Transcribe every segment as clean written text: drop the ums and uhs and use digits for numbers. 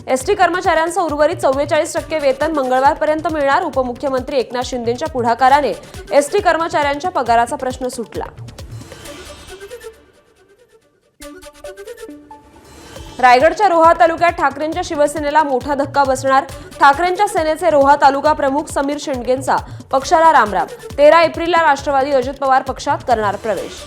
ST कर्मचाऱ्यांचं उर्वरित 44% वेतन मंगळवारपर्यंत मिळणार. उपमुख्यमंत्री एकनाथ शिंदेंच्या पुढाकाराने एसटी कर्मचाऱ्यांच्या पगाराचा प्रश्न सुटला. रायगडच्या रोहा तालुक्यात ठाकरेंच्या शिवसेनेला मोठा धक्का बसणार. ठाकरेंच्या सेनेचे रोहा तालुका प्रमुख समीर शेंडगेंचा पक्षाला रामराम. 13 एप्रिलला राष्ट्रवादी अजित पवार पक्षात करणार प्रवेश.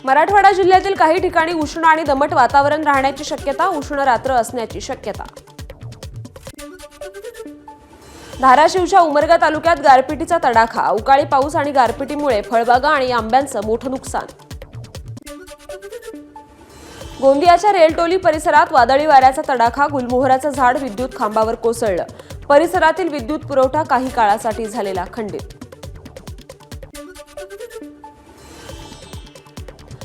मराठवाडा जिल्ह्यातील काही ठिकाणी उष्ण आणि दमट वातावरण राहण्याची शक्यता. उष्ण रात्र असण्याची शक्यता. धाराशिवच्या उमरगा तालुक्यात गारपिटीचा तडाखा. अवकाळी पाऊस आणि गारपिटीमुळे फळबागा आणि आंब्याचं मोठं नुकसान. गोंदियाच्या रेलटोली परिसरात वादळी वाऱ्याचा तडाखा. गुलमोहराचं झाड विद्युत खांबावर कोसळलं. परिसरातील विद्युत पुरवठा काही काळासाठी झालेला खंडित.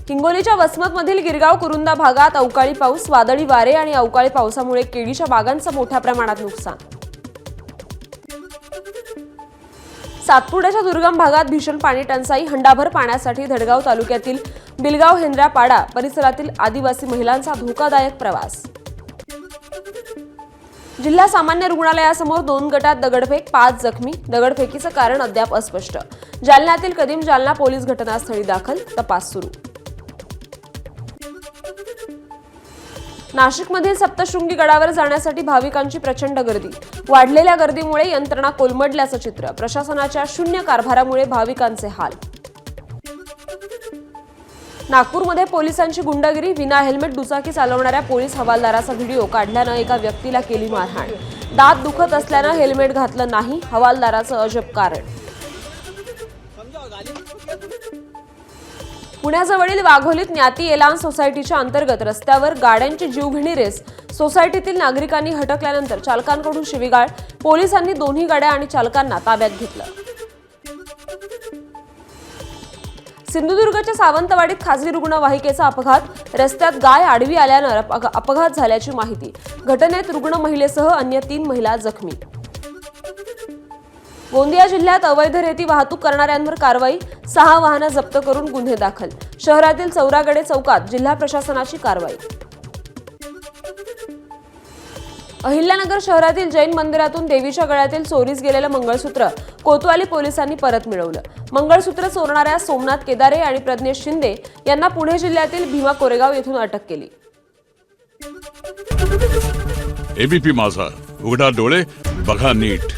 हिंगोलीच्या वसमतमधील गिरगाव कुरुंदा भागात अवकाळी पाऊस. वादळी वारे आणि अवकाळी पावसामुळे केळीच्या बागांचं मोठ्या प्रमाणात नुकसान. सातपुड्याच्या दुर्गम भागात भीषण पाणी टंचाई. हंडाभर पाण्यासाठी धडगाव तालुक्यातील बिलगाव हेंद्रापाडा परिसरातील आदिवासी महिलांचा धोकादायक प्रवास. जिल्हा सामान्य रुग्णालयासमोर 2 गटात दगडफेक. 5 जखमी. दगडफेकीचं कारण अद्याप अस्पष्ट. जालन्यातील कदीम जालना पोलीस घटनास्थळी दाखल. तपास सुरू. नाशिकमधील सप्तशृंगी गडावर जाण्यासाठी भाविकांची प्रचंड गर्दी. वाढलेल्या गर्दीमुळे यंत्रणा कोलमडल्याचं चित्र. प्रशासनाच्या शून्य कारभारामुळे भाविकांचे हाल. नागपूरमध्ये पोलिसांची गुंडगिरी. विना हेल्मेट दुचाकी चालवणाऱ्या पोलीस हवालदाराचा व्हिडिओ काढल्यानं एका व्यक्तीला केली मारहाण. दात दुखत असल्यानं हेल्मेट घातलं नाही. हवालदाराचं अजब कारण. पुण्याजवळील वाघोलीत ज्ञाती एलान सोसायटीच्या अंतर्गत रस्त्यावर गाड्यांची जीवघेणी रेस. सोसायटीतील नागरिकांनी हटकल्यानंतर चालकांकडून शिवीगाळ. पोलिसांनी दोन्ही गाड्या आणि चालकांना ताब्यात घेतलं. सिंधुदुर्गच्या सावंतवाडीत खासगी रुग्णवाहिकेचा अपघात. रस्त्यात गाय आडवी आल्यानं अपघात झाल्याची माहिती. घटनेत रुग्ण महिलेसह अन्य 3 महिला जखमी. गोंदिया जिल्ह्यात अवैध रेती वाहतूक करणाऱ्यांवर कारवाई. 6 वाहनं जप्त करून गुन्हे दाखल. शहरातील चौरागडे चौकात जिल्हा प्रशासनाची कारवाई. अहिल्यानगर शहरातील जैन मंदिरातून देवीच्या गळ्यातील चोरीस गेलेलं मंगळसूत्र कोतवाली पोलिसांनी परत मिळवलं. मंगळसूत्र चोरणाऱ्या सोमनाथ केदारे आणि प्रज्ञेश शिंदे यांना पुणे जिल्ह्यातील भीमा कोरेगाव येथून अटक केली. एबीपी माझा, उघडा डोळे बघा नीट.